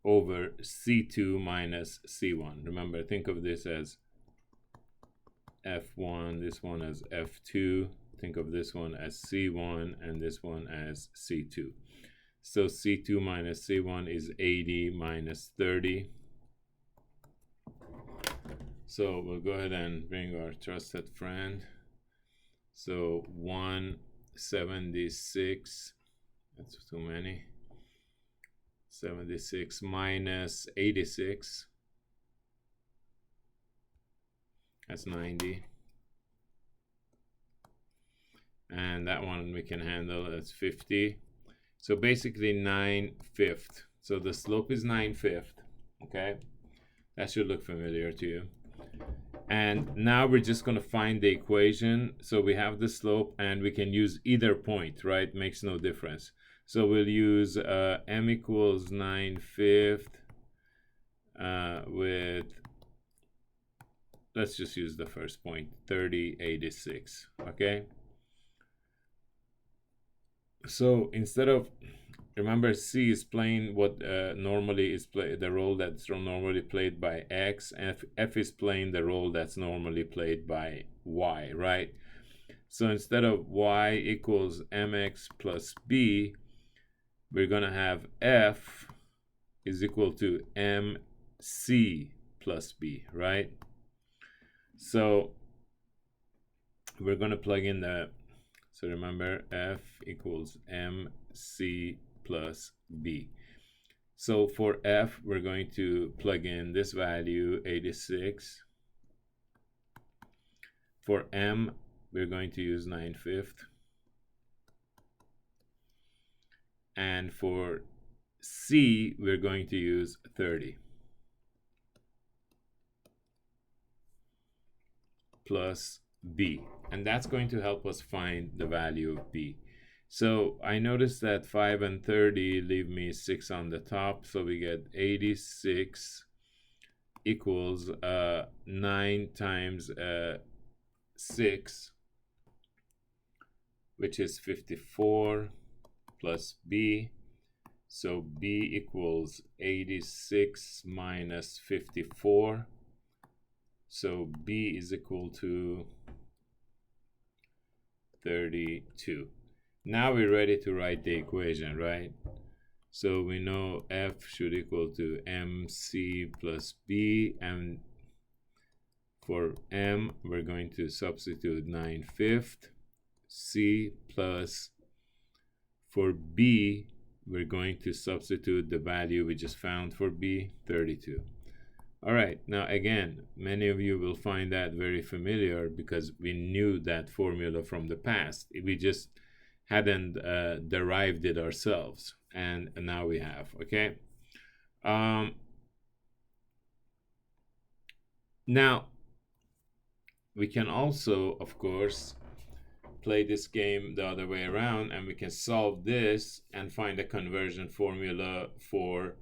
over C2 minus C1. Remember, think of this as F1, this one as F2. Think of this one as C1 and this one as C2. So C2 minus C1 is 80 minus 30. So we'll go ahead and bring our trusted friend. So 176, that's too many. 76 minus 86, that's 90. And that one we can handle, that's 50. So basically 9/5. So the slope is 9/5. Okay, that should look familiar to you. And now we're just going to find the equation. So we have the slope, and we can use either point, right? Makes no difference. So we'll use m equals 9/5 with, let's just use the first point, 30/86. Okay, so instead of, remember, C is playing what normally is the role that's normally played by X, and F is playing the role that's normally played by Y, right? So instead of Y equals mx plus b, we're going to have F is equal to mc plus b, right? So we're going to plug in the, so remember, F equals mc plus b. So for F, we're going to plug in this value, 86. For M, we're going to use 9/5. And for C, we're going to use 30 plus B. And that's going to help us find the value of B. So I noticed that 5 and 30 leave me 6 on the top. So we get 86 equals 9 times 6, which is 54, plus B. So B equals 86 minus 54. So B is equal to 32. Now we're ready to write the equation, right? So we know F should equal to MC plus B, and for M, we're going to substitute 9/5 C plus, for B, we're going to substitute the value we just found for B, 32. All right, now again, many of you will find that very familiar because we knew that formula from the past. We just hadn't derived it ourselves, and now we have, okay? Now, we can also, of course, play this game the other way around, and we can solve this and find a conversion formula for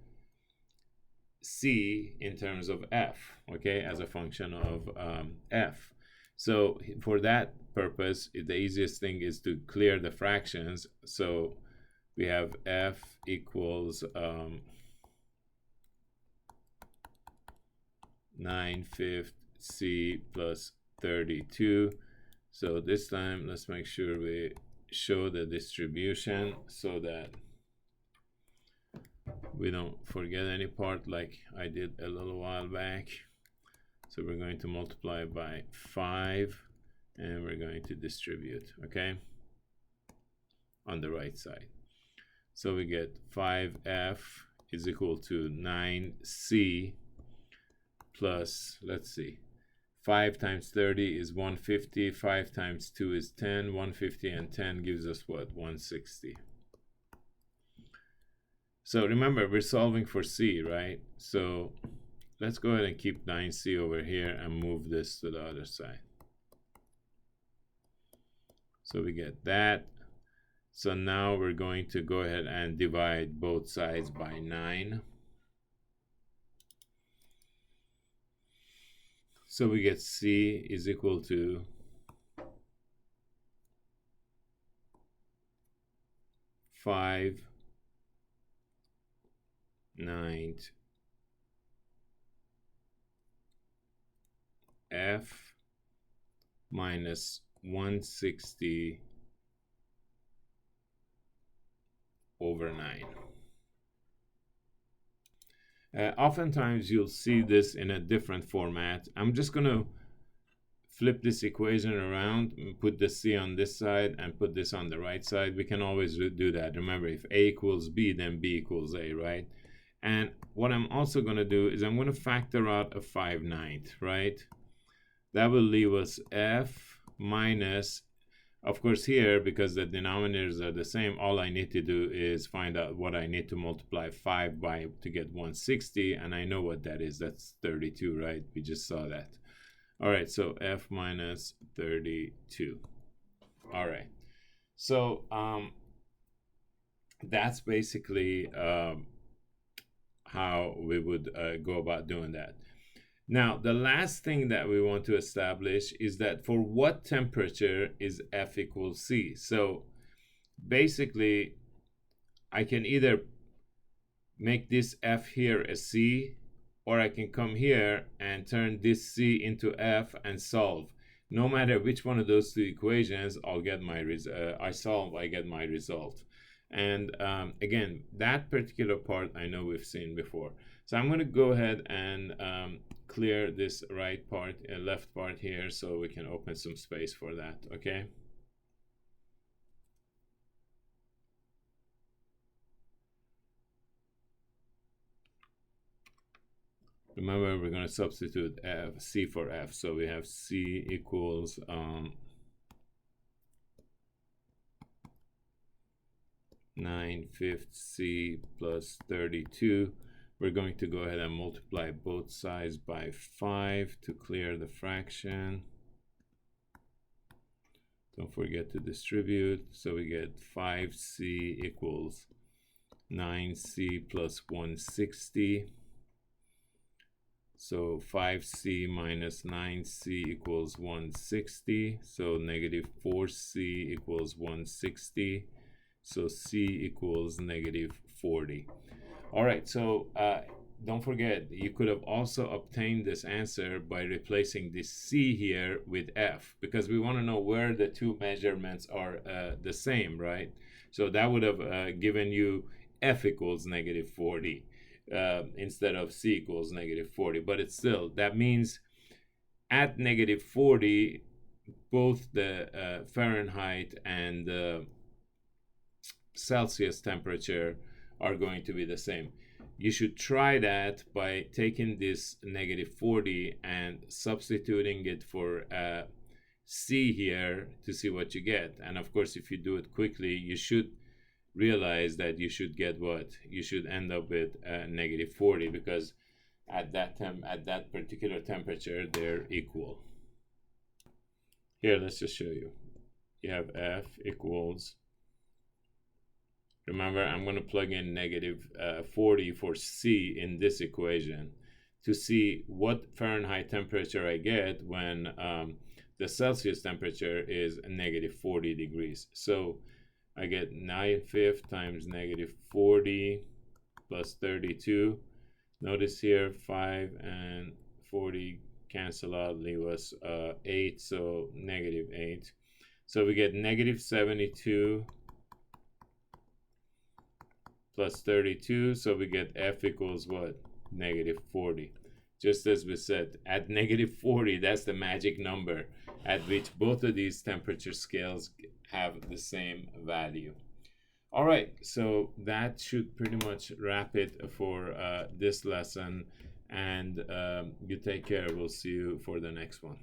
C in terms of F, okay, as a function of F. So for that purpose, the easiest thing is to clear the fractions. So we have F equals 9/5 C plus 32. So this time, let's make sure we show the distribution so that we don't forget any part like I did a little while back. So we're going to multiply by 5, and we're going to distribute, okay, on the right side. So we get 5F is equal to 9C plus, let's see, 5 times 30 is 150, 5 times 2 is 10, 150 and 10 gives us what? 160. So remember, we're solving for C, right? So let's go ahead and keep 9C over here and move this to the other side. So we get that. So now we're going to go ahead and divide both sides by 9. So we get C is equal to 5/9 F minus 160 over 9. Oftentimes you'll see this in a different format. I'm just going to flip this equation around and put the C on this side and put this on the right side. We can always do that. Remember, if A equals B, then B equals A, right? And what I'm also going to do is I'm going to factor out a 5/9, right? That will leave us F minus, of course, here, because the denominators are the same, all I need to do is find out what I need to multiply 5 by to get 160, and I know what that is. That's 32, right? We just saw that. All right, so F minus 32. All right, so that's basically how we would go about doing that. Now, the last thing that we want to establish is that for what temperature is F equals C? So basically, I can either make this F here a C, or I can come here and turn this C into F and solve. No matter which one of those two equations, I'll get my I get my result. And again, that particular part I know we've seen before. So I'm going to go ahead and clear this right part, left part here, so we can open some space for that, okay? Remember, we're going to substitute C for F. So we have C equals 9/5 C plus 32. We're going to go ahead and multiply both sides by 5 to clear the fraction. Don't forget to distribute. So we get 5C equals 9C plus 160. So 5C minus 9C equals 160. So negative 4C equals 160. So C equals negative 40. All right, so don't forget, you could have also obtained this answer by replacing this C here with F, because we want to know where the two measurements are the same, right? So that would have given you F equals negative 40 instead of C equals negative 40. But it's still, that means at negative 40, both the Fahrenheit and the Celsius temperature are going to be the same. You should try that by taking this negative 40 and substituting it for C here to see what you get. And of course, if you do it quickly, you should realize that you should get what? You should end up with negative 40, because at that particular temperature, they're equal. Here, let's just show you. You have F equals, remember, I'm going to plug in negative 40 for C in this equation to see what Fahrenheit temperature I get when the Celsius temperature is negative 40 degrees. So I get 9/5 times negative 40 plus 32. Notice here 5 and 40 cancel out, leave us 8, so negative 8. So we get negative 72 plus 32, so we get F equals what? Negative 40. Just as we said, at negative 40, that's the magic number at which both of these temperature scales have the same value. All right, so that should pretty much wrap it for this lesson, and you take care. We'll see you for the next one.